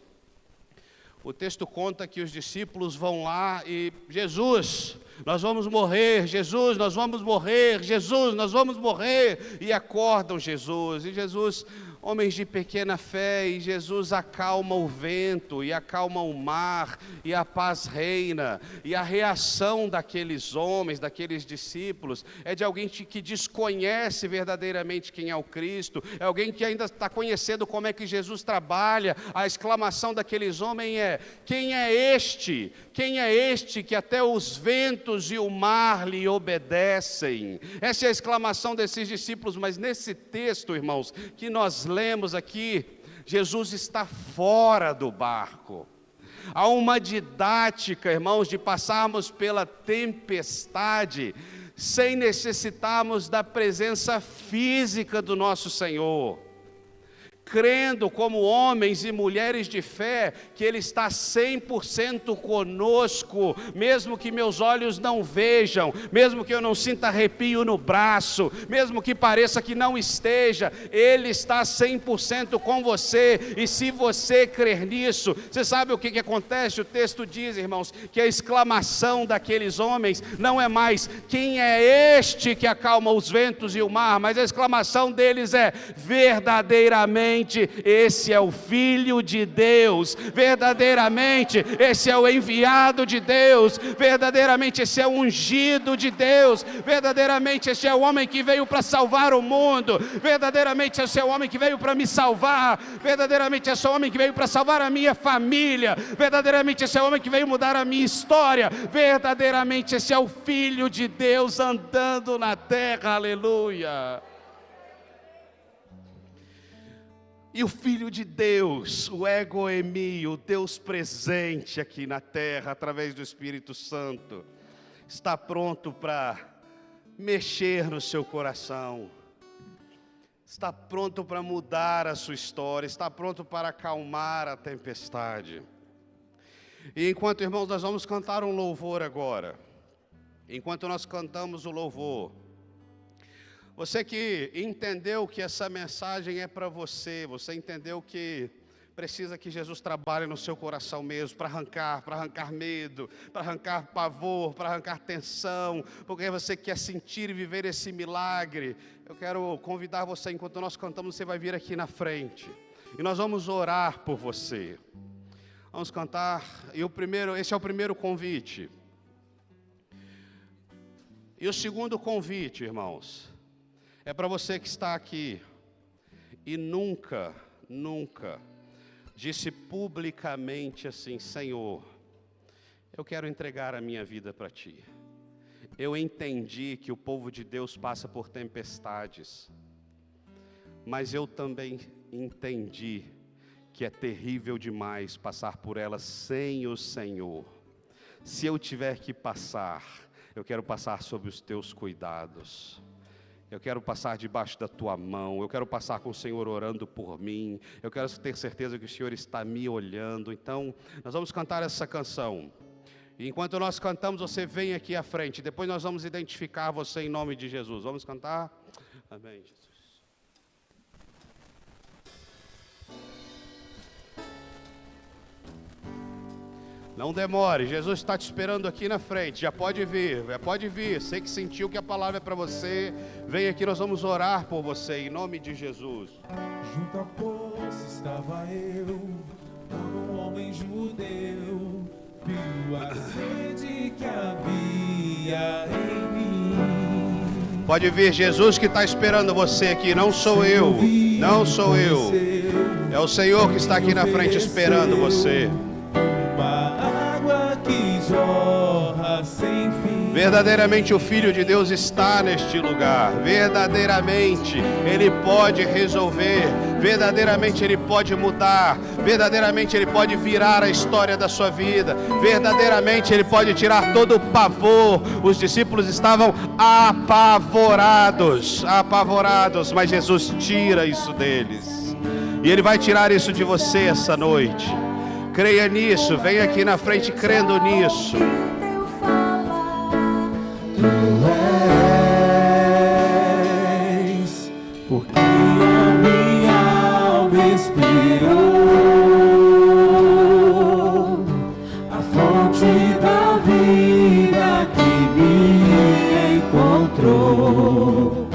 o texto conta que os discípulos vão lá e: Jesus, nós vamos morrer, Jesus, nós vamos morrer, Jesus, nós vamos morrer. E acordam Jesus, e Jesus, homens de pequena fé, e Jesus acalma o vento, e acalma o mar, e a paz reina. E a reação daqueles homens, daqueles discípulos, é de alguém que desconhece verdadeiramente quem é o Cristo, é alguém que ainda está conhecendo como é que Jesus trabalha. A exclamação daqueles homens é: quem é este? Quem é este que até os ventos e o mar lhe obedecem? Essa é a exclamação desses discípulos. Mas nesse texto, irmãos, que nós lemos aqui, Jesus está fora do barco. Há uma didática, irmãos, de passarmos pela tempestade sem necessitarmos da presença física do nosso Senhor, crendo como homens e mulheres de fé que Ele está 100% conosco, mesmo que meus olhos não vejam, mesmo que eu não sinta arrepio no braço, mesmo que pareça que não esteja, Ele está 100% com você. E se você crer nisso, você sabe o que acontece? O texto diz, irmãos, que a exclamação daqueles homens não é mais: quem é este que acalma os ventos e o mar? Mas a exclamação deles é: verdadeiramente esse é o Filho de Deus, verdadeiramente esse é o enviado de Deus, verdadeiramente esse é o ungido de Deus, verdadeiramente esse é o homem que veio para salvar o mundo, verdadeiramente esse é o homem que veio para me salvar, verdadeiramente esse é o homem que veio para salvar a minha família, verdadeiramente esse é o homem que veio mudar a minha história, verdadeiramente esse é o Filho de Deus andando na terra, aleluia. E o Filho de Deus, o Ego Eimi, o Deus presente aqui na terra, através do Espírito Santo, está pronto para mexer no seu coração, está pronto para mudar a sua história, está pronto para acalmar a tempestade. E enquanto, irmãos, nós vamos cantar um louvor agora, enquanto nós cantamos o louvor, você que entendeu que essa mensagem é para você, você entendeu que precisa que Jesus trabalhe no seu coração mesmo, para arrancar medo, para arrancar pavor, para arrancar tensão, porque você quer sentir e viver esse milagre. Eu quero convidar você, enquanto nós cantamos, você vai vir aqui na frente, e nós vamos orar por você. Vamos cantar, e esse é o primeiro convite. E o segundo convite, irmãos, é para você que está aqui e nunca disse publicamente assim: Senhor, eu quero entregar a minha vida para Ti. Eu entendi que o povo de Deus passa por tempestades, mas eu também entendi que é terrível demais passar por elas sem o Senhor. Se eu tiver que passar, eu quero passar sob os Teus cuidados. Eu quero passar debaixo da tua mão, eu quero passar com o Senhor orando por mim, eu quero ter certeza que o Senhor está me olhando. Então, nós vamos cantar essa canção. E enquanto nós cantamos, você vem aqui à frente, depois nós vamos identificar você em nome de Jesus. Vamos cantar? Amém, Jesus. Não demore, Jesus está te esperando aqui na frente, já pode vir, sei que sentiu que a palavra é para você, vem aqui, nós vamos orar por você, em nome de Jesus. Junto à poça estava eu, um homem judeu, viu a sede que havia em mim. Pode vir, Jesus que está esperando você aqui, não sou eu, é o Senhor que está aqui na frente esperando você. Sem fim. Verdadeiramente o Filho de Deus está neste lugar, verdadeiramente Ele pode resolver, verdadeiramente Ele pode mudar, verdadeiramente Ele pode virar a história da sua vida, verdadeiramente Ele pode tirar todo o pavor. Os discípulos estavam apavorados, mas Jesus tira isso deles, e Ele vai tirar isso de você essa noite. Creia nisso, vem aqui na frente crendo nisso. Tu és, porque a minha alma esperou a fonte da vida que me encontrou.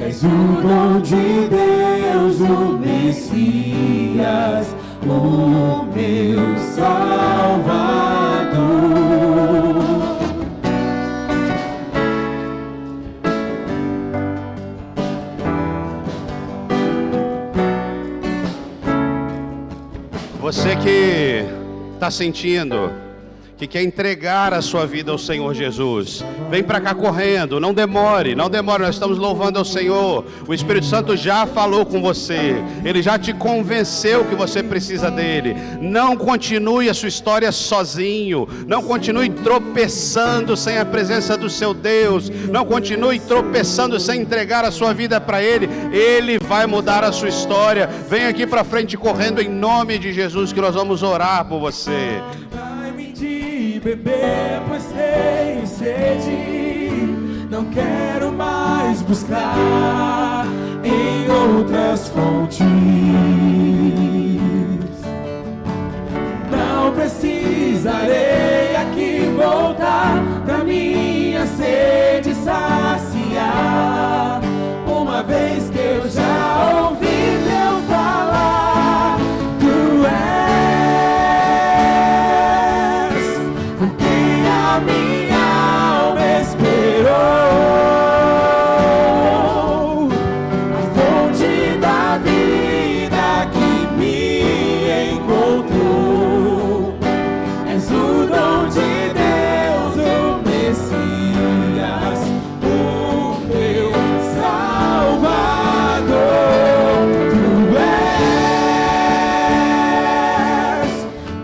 És o dom de Deus, o Messias, o meu Salvador. Você que está sentindo que quer entregar a sua vida ao Senhor Jesus, vem para cá correndo, não demore, nós estamos louvando ao Senhor. O Espírito Santo já falou com você, Ele já te convenceu que você precisa dEle. Não continue a sua história sozinho, não continue tropeçando sem a presença do seu Deus, não continue tropeçando sem entregar a sua vida para Ele. Ele vai mudar a sua história. Vem aqui para frente correndo em nome de Jesus, que nós vamos orar por você. Beber, pois tenho sede, não quero mais buscar em outras fontes. Não precisarei aqui voltar pra minha sede saciar, uma vez que eu já ouvi teu falar. Tu és a minha alma esperou a fonte da vida que me encontrou. És o dom de Deus, o Messias, o meu Salvador. Tu és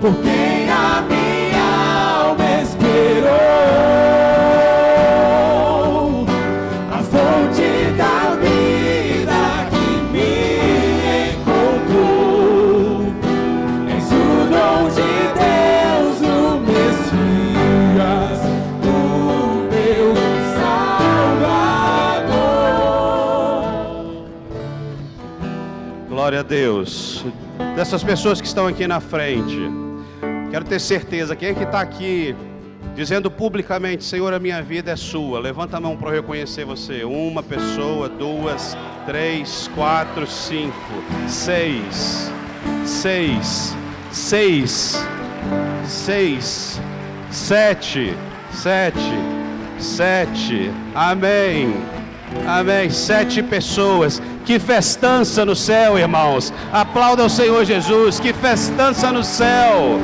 por quem a minha alma esperou, a fonte da vida que me encontrou. És o dom de Deus, o Messias, o meu Salvador. Glória a Deus. Dessas pessoas que estão aqui na frente, quero ter certeza, quem é que está aqui dizendo publicamente: Senhor, a minha vida é sua? Levanta a mão para eu reconhecer você. 1 pessoa, 2, 3, 4, 5, 6, 7, 7, amém, 7 pessoas. Que festança no céu, irmãos. Aplauda o Senhor Jesus. Que festança no céu.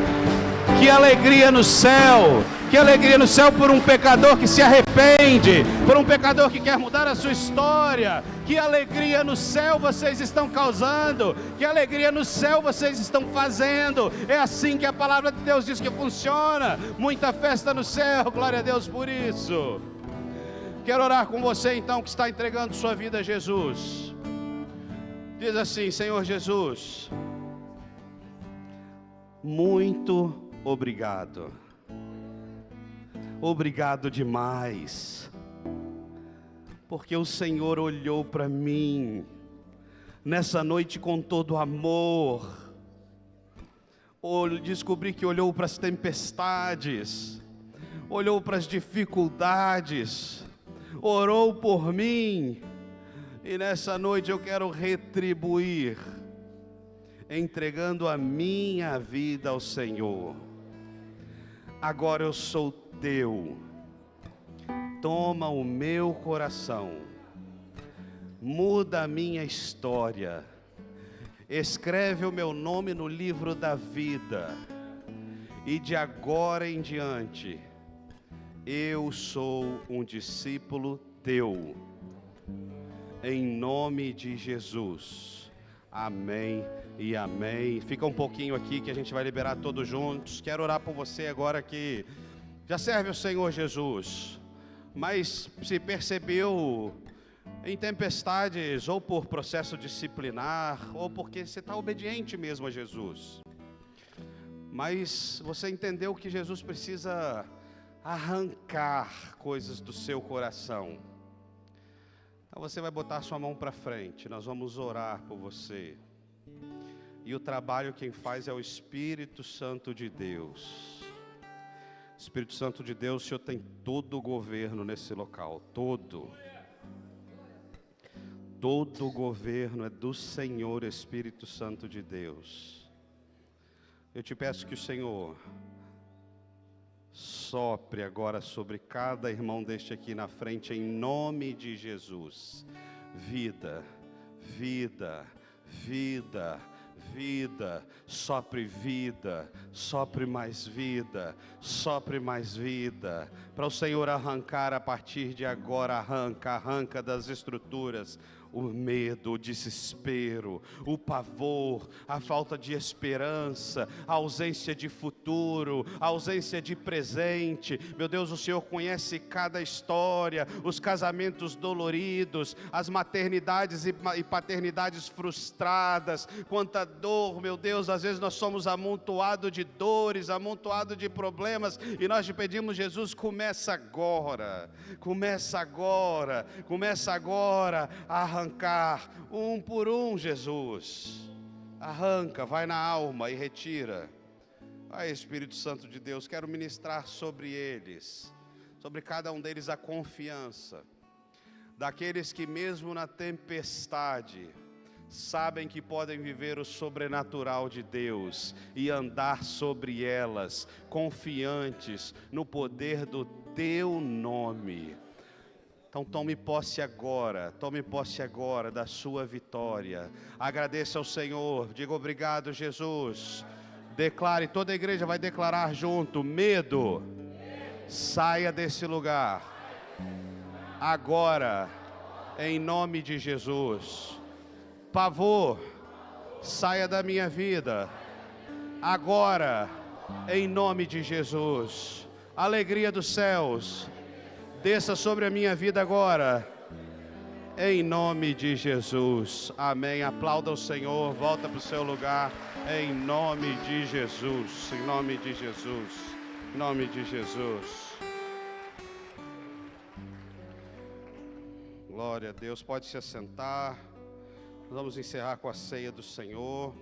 Que alegria no céu. Que alegria no céu por um pecador que se arrepende, por um pecador que quer mudar a sua história. Que alegria no céu vocês estão causando, que alegria no céu vocês estão fazendo. É assim que a palavra de Deus diz que funciona. Muita festa no céu, glória a Deus por isso. Quero orar com você então que está entregando sua vida a Jesus. Diz assim: Senhor Jesus, muito obrigado. Obrigado demais. Porque o Senhor olhou para mim nessa noite com todo amor. Descobri que olhou para as tempestades, olhou para as dificuldades, orou por mim. E nessa noite eu quero retribuir, entregando a minha vida ao Senhor. Agora eu sou teu. Toma o meu coração, muda a minha história, escreve o meu nome no livro da vida, e de agora em diante, eu sou um discípulo teu, em nome de Jesus, amém e amém. Fica um pouquinho aqui que a gente vai liberar todos juntos. Quero orar por você agora que já serve o Senhor Jesus, mas se percebeu em tempestades, ou por processo disciplinar, ou porque você está obediente mesmo a Jesus, mas você entendeu que Jesus precisa arrancar coisas do seu coração. Então você vai botar sua mão para frente, nós vamos orar por você, e o trabalho quem faz é o Espírito Santo de Deus. Espírito Santo de Deus, o Senhor tem todo o governo nesse local, todo o governo é do Senhor, Espírito Santo de Deus. Eu te peço que o Senhor sopre agora sobre cada irmão deste aqui na frente, em nome de Jesus. Vida, vida, vida, vida, sopre mais vida, sopre mais vida, para o Senhor arrancar a partir de agora, arranca das estruturas, o medo, o desespero, o pavor, a falta de esperança, a ausência de futuro, a ausência de presente. Meu Deus, o Senhor conhece cada história, os casamentos doloridos, as maternidades e paternidades frustradas, quanta dor, meu Deus. Às vezes nós somos amontoados de dores, amontoados de problemas, e nós te pedimos, Jesus, começa agora a arrancar um por um, Jesus. Arranca, vai na alma e retira. Ai, Espírito Santo de Deus, quero ministrar sobre eles, sobre cada um deles, a confiança daqueles que mesmo na tempestade sabem que podem viver o sobrenatural de Deus e andar sobre elas, confiantes no poder do teu nome. Então tome posse agora da sua vitória. Agradeça ao Senhor, diga obrigado, Jesus. Declare, toda a igreja vai declarar junto: medo, saia desse lugar agora, em nome de Jesus. Pavor, saia da minha vida agora, em nome de Jesus. Alegria dos céus, desça sobre a minha vida agora, em nome de Jesus, amém. Aplauda o Senhor, volta para o seu lugar, em nome de Jesus, em nome de Jesus, em nome de Jesus. Glória a Deus, pode se assentar. Nós vamos encerrar com a ceia do Senhor.